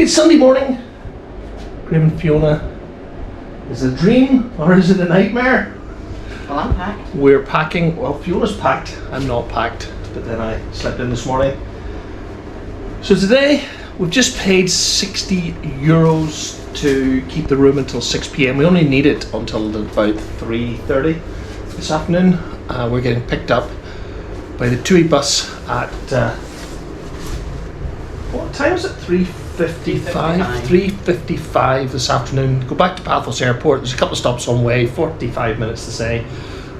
It's Sunday morning. Graham and Fiona. Is it a dream or is it a nightmare? Well, I'm packed. We're packing. Well, Fiona's packed. I'm not packed, but then I slept in this morning. So today we've just paid €60 to keep the room until 6 p.m. We only need it until about 3:30 this afternoon. We're getting picked up by the TUI bus at what time is it? 3:55 this afternoon. Go back to Paphos airport. There's a couple of stops on the way, 45 minutes to say,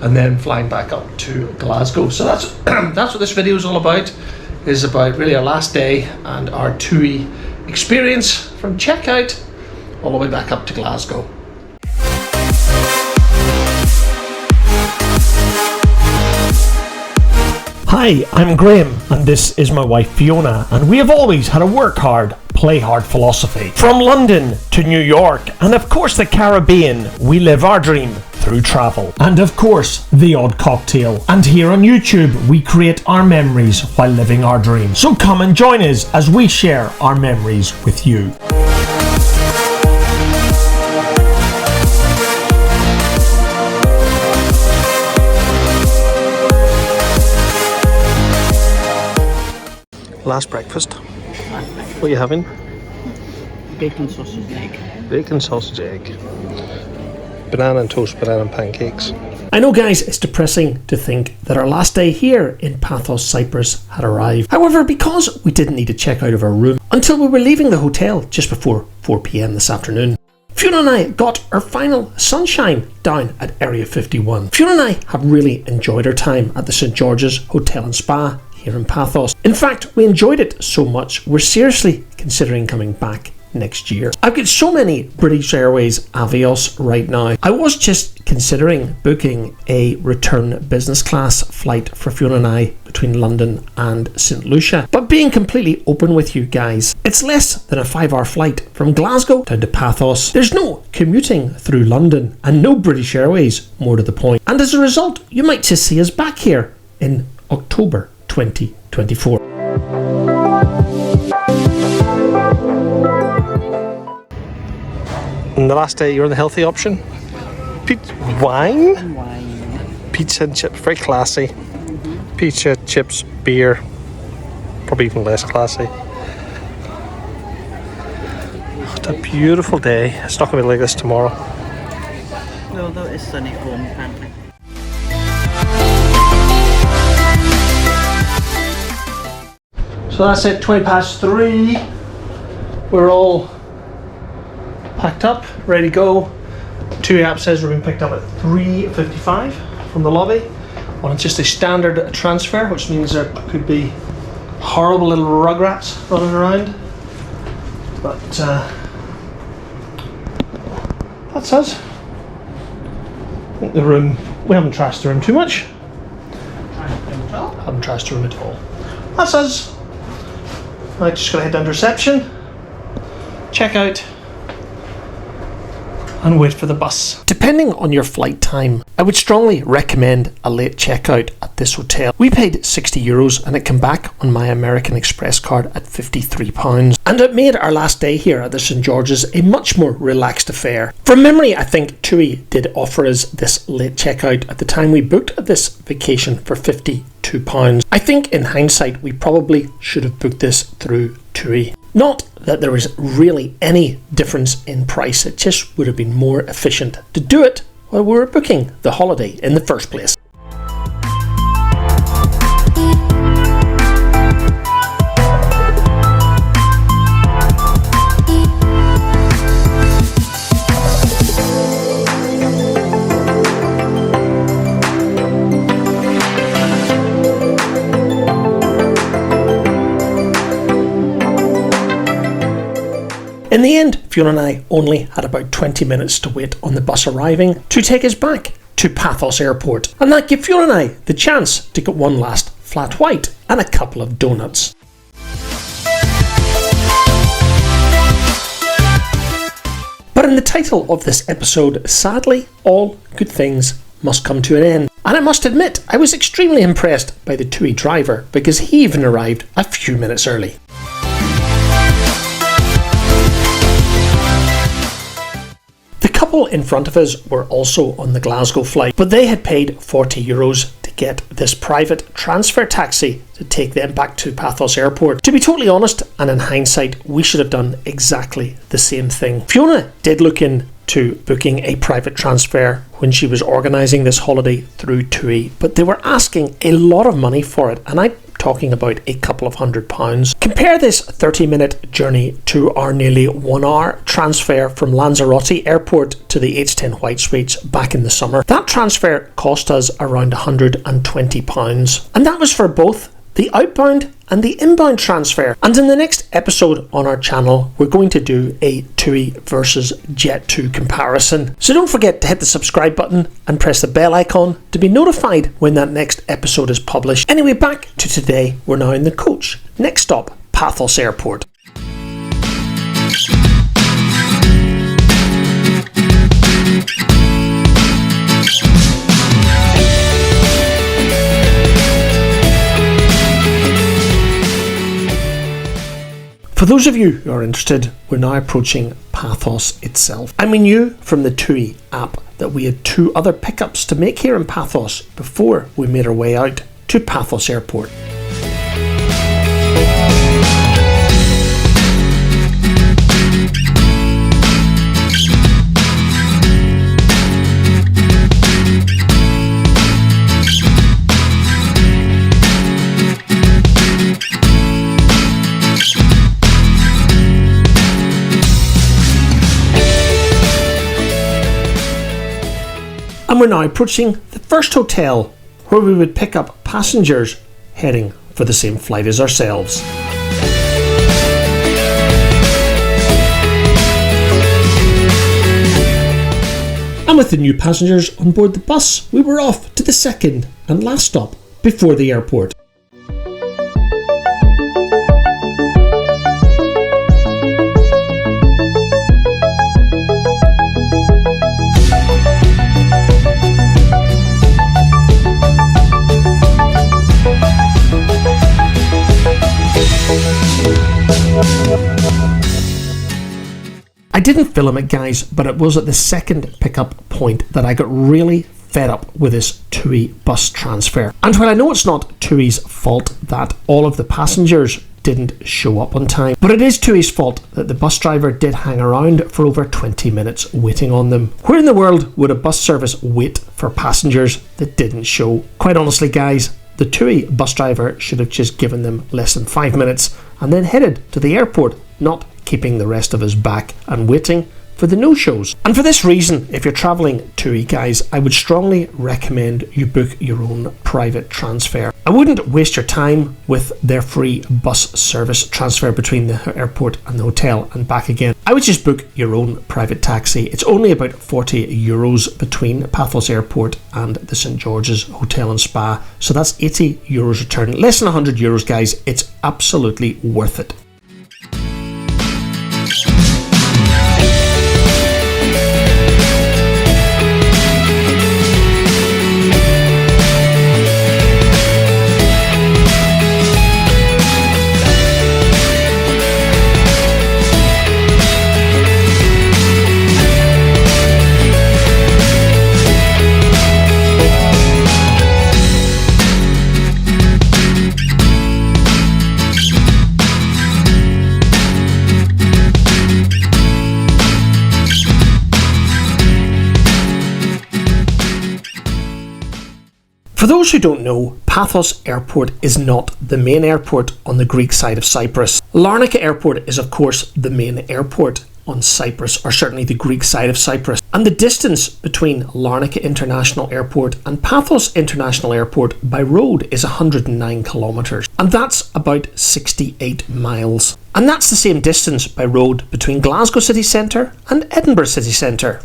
and then flying back up to Glasgow. So that's that's what this video is all about. Is about really our last day and our TUI experience from checkout all the way back up to Glasgow. Hi, I'm Graham and this is my wife Fiona, and we have always had a work hard, play hard philosophy. From London to New York and of course the Caribbean, we live our dream through travel. And of course, the odd cocktail. And here on YouTube, we create our memories while living our dream. So come and join us as we share our memories with you. Last breakfast. What are you having? Bacon, sausage and egg. Bacon, sausage, egg. Banana and toast, banana and pancakes. I know guys, it's depressing to think that our last day here in Paphos, Cyprus had arrived. However, because we didn't need to check out of our room until we were leaving the hotel just before 4 p.m. this afternoon, Fiona and I got our final sunshine down at Area 51. Fiona and I have really enjoyed our time at the St. George's Hotel and Spa here in Paphos. In fact, we enjoyed it so much, we're seriously considering coming back next year. I've got so many British Airways Avios right now. I was just considering booking a return business class flight for Fiona and I between London and St. Lucia. But being completely open with you guys, it's less than a 5-hour flight from Glasgow down to Paphos. There's no commuting through London and no British Airways, more to the point. And as a result, you might just see us back here in October 2024. And the last day, you're on the healthy option. Wine? Wine. Pizza and chips, very classy. Pizza, chips, beer, probably even less classy. What a beautiful day. It's not going to be like this tomorrow. Although it's sunny home, apparently. So that's it, 3:20. We're all packed up, ready to go. TUI app says we're being picked up at 3:55 from the lobby on just a standard transfer, which means there could be horrible little rugrats running around. But that's us. I think the room, we haven't trashed the room too much. Haven't trashed the room at all. That's us. I'm just gonna head down to reception, check out, and wait for the bus. Depending on your flight time, I would strongly recommend a late checkout at this hotel. We paid €60 and it came back on my American Express card at £53. And it made our last day here at the St. George's a much more relaxed affair. From memory, I think TUI did offer us this late checkout at the time we booked this vacation for £52. I think in hindsight, we probably should have booked this through TUI. Not that there was really any difference in price, it just would have been more efficient to do it while we were booking the holiday in the first place. In the end, Fiona and I only had about 20 minutes to wait on the bus arriving to take us back to Paphos airport, and that gave Fiona and I the chance to get one last flat white and a couple of donuts. But in the title of this episode, sadly, all good things must come to an end. And I must admit, I was extremely impressed by the TUI driver because he even arrived a few minutes early. couple in front of us were also on the Glasgow flight, but they had paid €40 to get this private transfer taxi to take them back to Paphos airport. To be totally honest, and in hindsight, we should have done exactly the same thing. Fiona did look into booking a private transfer when she was organising this holiday through TUI, but they were asking a lot of money for it, and I'm talking about a couple of £100. Compare this 30-minute journey to our nearly 1 hour transfer from Lanzarote airport to the H10 White Suites back in the summer. That transfer cost us around £120, and that was for both the outbound and the inbound transfer. And in the next episode on our channel, we're going to do a TUI versus Jet2 comparison. So don't forget to hit the subscribe button and press the bell icon to be notified when that next episode is published. Anyway, back to today. We're now in the coach. Next stop, Paphos Airport. For those of you who are interested, we're now approaching Paphos itself. And we knew from the TUI app that we had 2 other pickups to make here in Paphos before we made our way out to Paphos Airport. And we're now approaching the first hotel where we would pick up passengers heading for the same flight as ourselves. And with the new passengers on board the bus, we were off to the second and last stop before the airport. I didn't film it, guys, but it was at the second pickup point that I got really fed up with this TUI bus transfer. And while I know it's not TUI's fault that all of the passengers didn't show up on time, but it is TUI's fault that the bus driver did hang around for over 20 minutes waiting on them. Where in the world would a bus service wait for passengers that didn't show? Quite honestly, guys, the TUI bus driver should have just given them less than 5 minutes and then headed to the airport, not keeping the rest of us back and waiting for the no-shows. And for this reason, if you're travelling TUI, guys, I would strongly recommend you book your own private transfer. I wouldn't waste your time with their free bus service transfer between the airport and the hotel and back again. I would just book your own private taxi. It's only about €40 between Paphos Airport and the St George's Hotel and Spa, so that's €80 return. Less than €100, guys. It's absolutely worth it. For those who don't know, Paphos Airport is not the main airport on the Greek side of Cyprus. Larnaca Airport is of course the main airport on Cyprus, or certainly the Greek side of Cyprus. And the distance between Larnaca International Airport and Paphos International Airport by road is 109 kilometres. And that's about 68 miles. And that's the same distance by road between Glasgow city centre and Edinburgh city centre.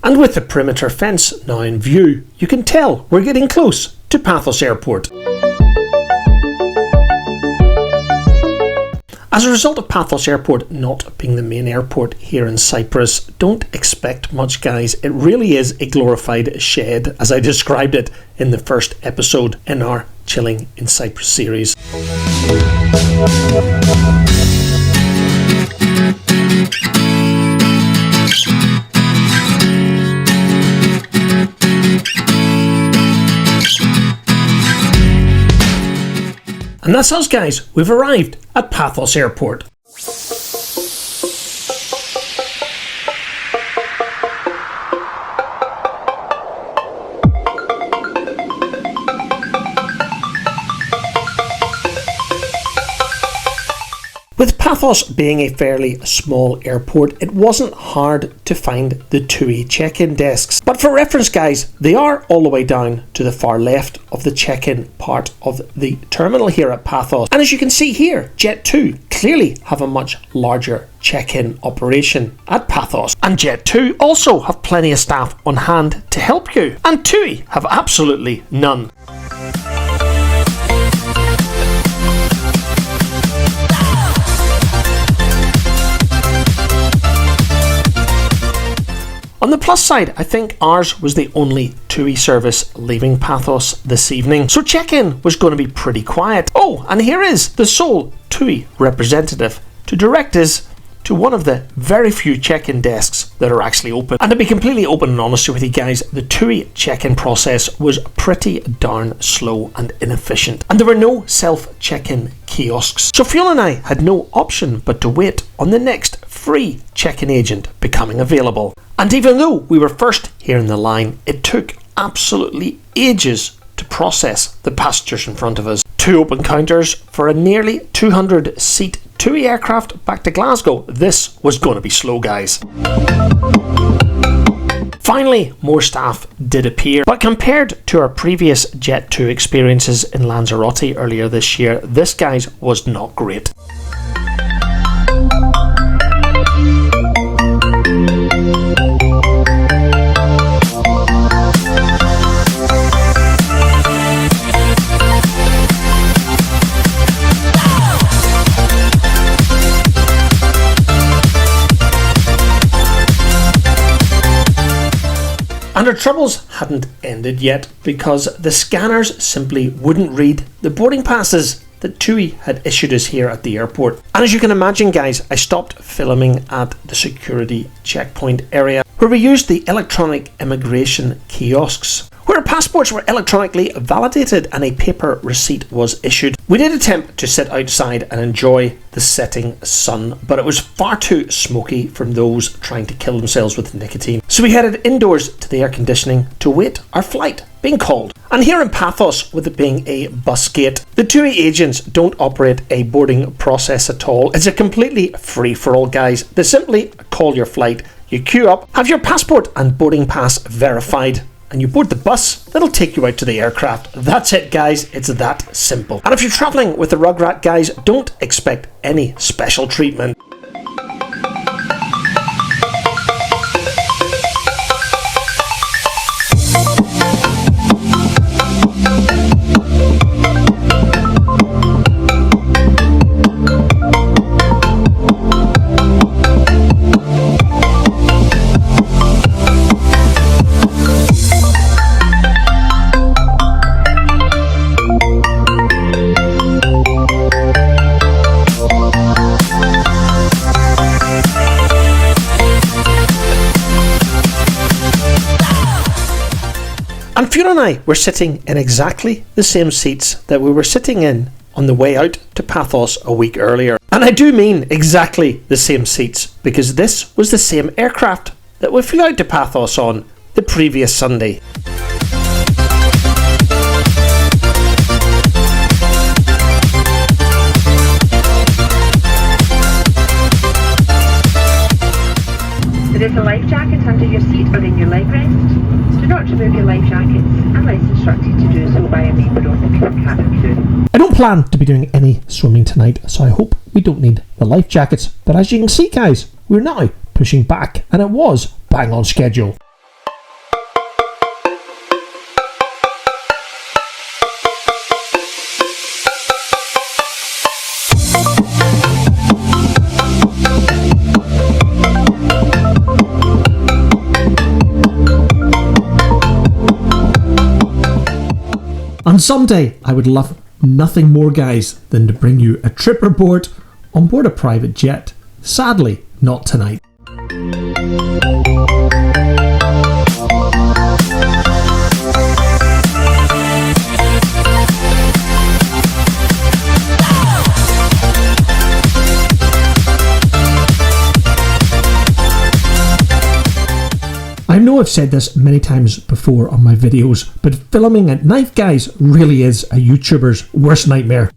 And with the perimeter fence now in view, you can tell we're getting close to Paphos Airport. As a result of Paphos Airport not being the main airport here in Cyprus, don't expect much, guys. It really is a glorified shed, as I described it in the first episode in our Chiling in Cyprus series. And that's us, guys. We've arrived at Paphos Airport. With Paphos being a fairly small airport, it wasn't hard to find the TUI check-in desks. But for reference, guys, they are all the way down to the far left of the check-in part of the terminal here at Paphos. And as you can see here, Jet2 clearly have a much larger check-in operation at Paphos. And Jet2 also have plenty of staff on hand to help you. And TUI have absolutely none. On the plus side, I think ours was the only TUI service leaving Paphos this evening, so check-in was going to be pretty quiet. Oh, and here is the sole TUI representative to direct us to one of the very few check-in desks that are actually open. And to be completely open and honest with you guys, the TUI check-in process was pretty darn slow and inefficient, and there were no self-check-in kiosks. So Fiona and I had no option but to wait on the next free check-in agent becoming available. And even though we were first here in the line, it took absolutely ages to process the passengers in front of us. 2 open counters for a nearly 200-seat TUI aircraft back to Glasgow. This was going to be slow, guys. Finally, more staff did appear, but compared to our previous Jet2 experiences in Lanzarote earlier this year, this, guys, was not great. And our troubles hadn't ended yet, because the scanners simply wouldn't read the boarding passes that TUI had issued us here at the airport. And as you can imagine, guys, I stopped filming at the security checkpoint area, where we used the electronic immigration kiosks, where our passports were electronically validated and a paper receipt was issued. We did attempt to sit outside and enjoy the setting sun, but it was far too smoky from those trying to kill themselves with nicotine. So we headed indoors to the air conditioning to wait our flight being called. And here in Paphos, with it being a bus gate, the TUI agents don't operate a boarding process at all. It's a completely free-for-all, guys. They simply call your flight, you queue up, have your passport and boarding pass verified, and you board the bus that'll take you out to the aircraft. That's it, guys. It's that simple. And if you're travelling with the Rugrat, guys, don't expect any special treatment. And Fiona and I were sitting in exactly the same seats that we were sitting in on the way out to Paphos a week earlier. And I do mean exactly the same seats, because this was the same aircraft that we flew out to Paphos on the previous Sunday. There is a life jacket under your seat or in your leg rest. Do not remove your life jackets unless instructed to do so by a member of the cabin crew. I don't plan to be doing any swimming tonight, so I hope we don't need the life jackets. But as you can see, guys, we're now pushing back, and it was bang on schedule. And someday I would love nothing more, guys, than to bring you a trip report on board a private jet Sadly, not tonight. I know I've said this many times before on my videos, but filming at night, guys, really is a YouTuber's worst nightmare.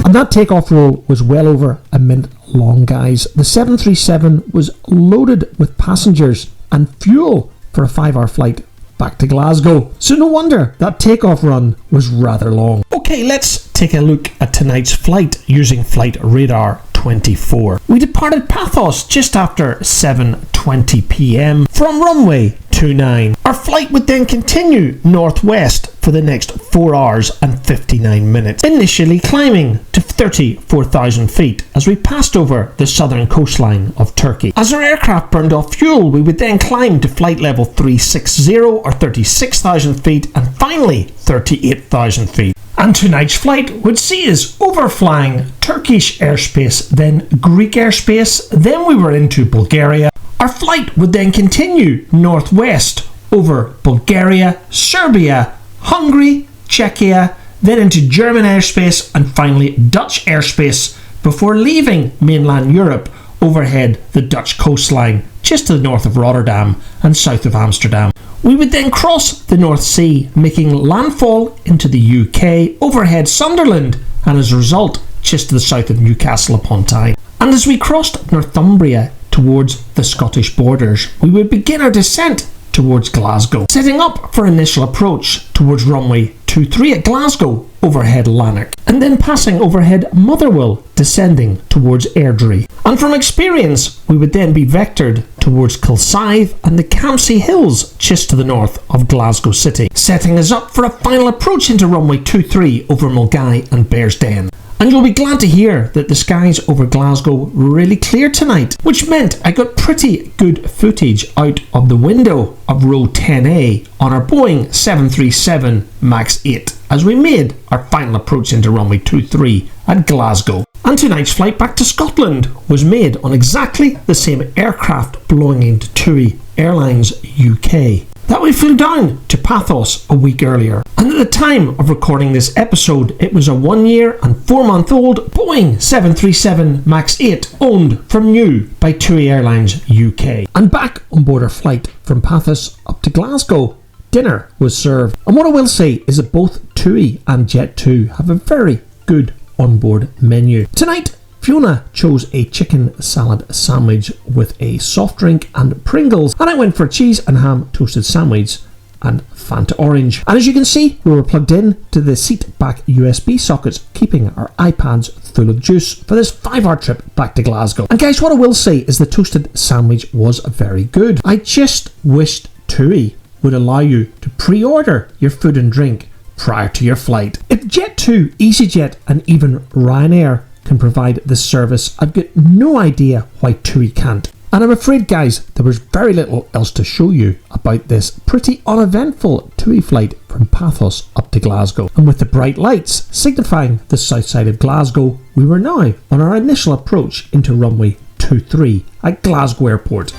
And that takeoff roll was well over a minute long, guys. The 737 was loaded with passengers and fuel for a 5-hour flight back to Glasgow. So no wonder that takeoff run was rather long. Okay, let's take a look at tonight's flight using Flight Radar 24. We departed Paphos just after 7:20 p.m. from runway 29. Our flight would then continue northwest for the next 4 hours and 59 minutes, initially climbing to 34,000 feet as we passed over the southern coastline of Turkey. As our aircraft burned off fuel, we would then climb to flight level 360 or 36,000 feet and finally 38,000 feet. And tonight's flight would see us overflying Turkish airspace, then Greek airspace, then we were into Bulgaria. Our flight would then continue northwest over Bulgaria, Serbia, Hungary, Czechia, then into German airspace and finally Dutch airspace before leaving mainland Europe overhead the Dutch coastline just to the north of Rotterdam and south of Amsterdam. We would then cross the North Sea, making landfall into the UK, overhead Sunderland, and as a result, just to the south of Newcastle upon Tyne. And as we crossed Northumbria towards the Scottish borders, we would begin our descent towards Glasgow, setting up for initial approach towards runway 23 at Glasgow, overhead Lanark, and then passing overhead Motherwell, descending towards Airdrie. And from experience, we would then be vectored towards Kilsyth and the Campsie Hills just to the north of Glasgow City, setting us up for a final approach into runway 23 over Mulgai and Bearsden. And you'll be glad to hear that the skies over Glasgow were really clear tonight, which meant I got pretty good footage out of the window of row 10A on our Boeing 737 MAX 8 as we made our final approach into runway 23 at Glasgow. And tonight's flight back to Scotland was made on exactly the same aircraft belonging to TUI Airlines UK that we flew down to Paphos a week earlier. And at the time of recording this episode, it was a 1 year and 4-month-old Boeing 737 MAX 8 owned from new by TUI Airlines UK. And back on board our flight from Paphos up to Glasgow, dinner was served. And what I will say is that both TUI and Jet2 have a very good onboard menu. Tonight, Fiona chose a chicken salad sandwich with a soft drink and Pringles, and I went for a cheese and ham toasted sandwich and Fanta orange. And as you can see, we were plugged in to the seat back USB sockets, keeping our iPads full of juice for this 5-hour trip back to Glasgow. And guys, what I will say is the toasted sandwich was very good. I just wished TUI would allow you to pre-order your food and drink prior to your flight. If Jet2, EasyJet and even Ryanair can provide this service, I've got no idea why TUI can't. And I'm afraid, guys, there was very little else to show you about this pretty uneventful TUI flight from Paphos up to Glasgow. And with the bright lights signifying the south side of Glasgow, we were now on our initial approach into runway 23 at Glasgow Airport.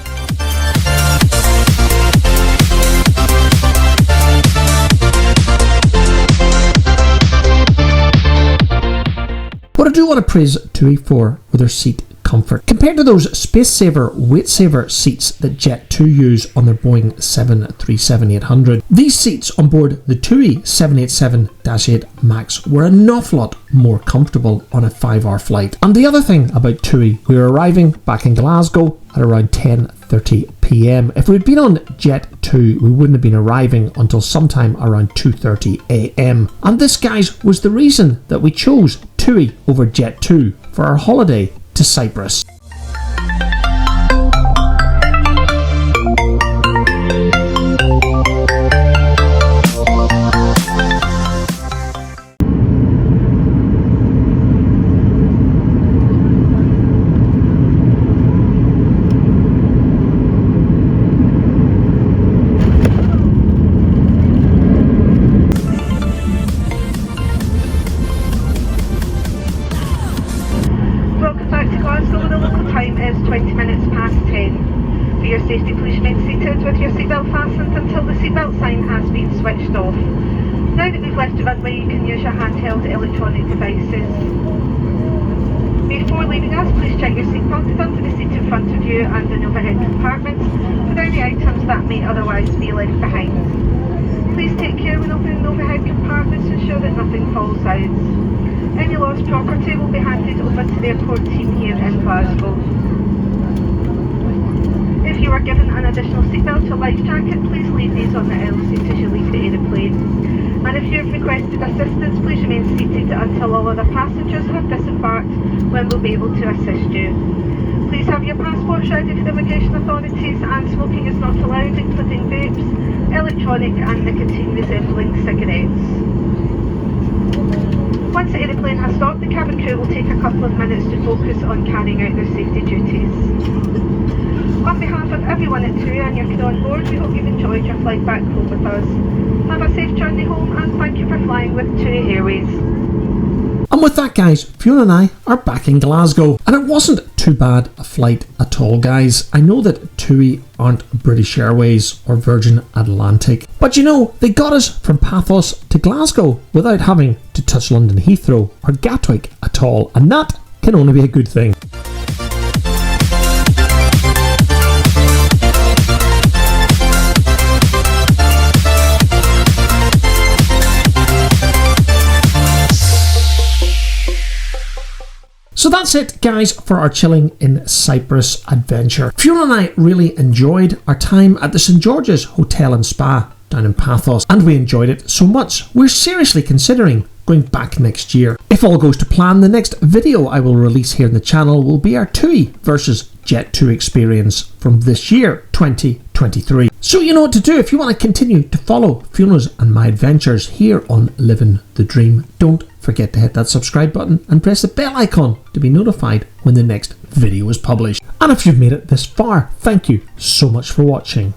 What I do want to praise TUI for with their seat comfort. Compared to those space saver, weight saver seats that Jet2 use on their Boeing 737-800, these seats on board the TUI 787-8 MAX were an awful lot more comfortable on a 5-hour flight. And the other thing about TUI, we were arriving back in Glasgow at around 10:30 p.m. If we'd been on Jet2, we wouldn't have been arriving until sometime around 2:30 a.m. And this, guys, was the reason that we chose TUI over Jet2 for our holiday to Cyprus. safety, please remain seated with your seatbelt fastened until the seatbelt sign has been switched off. Now that we've left the runway, you can use your handheld electronic devices. Before leaving us, please check your seat pocket under the seat in front of you and in overhead compartments for any items that may otherwise be left behind. Please take care when opening the overhead compartments to ensure that nothing falls out. Any lost property will be handed over to the airport team here in Glasgow. If you are given an additional seatbelt or life jacket, please leave these on the aisle seat as you leave the aeroplane. And if you have requested assistance, please remain seated until all other passengers have disembarked, when we'll be able to assist you. Please have your passports ready for the immigration authorities, and smoking is not allowed, including vapes, electronic and nicotine resembling cigarettes. Once the aeroplane has stopped, the cabin crew will take a couple of minutes to focus on carrying out their safety duties. On behalf of everyone at TUI and your crew on board, we hope you've enjoyed your flight back home with us. Have a safe journey home, and thank you for flying with TUI Airways. And with that, guys, Fiona and I are back in Glasgow. And it wasn't too bad a flight at all, guys. I know that TUI aren't British Airways or Virgin Atlantic, but you know, they got us from Paphos to Glasgow without having to touch London Heathrow or Gatwick at all. And that can only be a good thing. So that's it, guys, for our Chiling in Cyprus adventure. Fiona and I really enjoyed our time at the St George's Hotel and Spa down in Paphos, and we enjoyed it so much we're seriously considering going back next year. If all goes to plan, the next video I will release here on the channel will be our TUI versus Jet2 experience from this year, 2023. So you know what to do if you want to continue to follow Fiona's and my adventures here on Liv'n the Dream. Don't forget to hit that subscribe button and press the bell icon to be notified when the next video is published. And if you've made it this far, thank you so much for watching.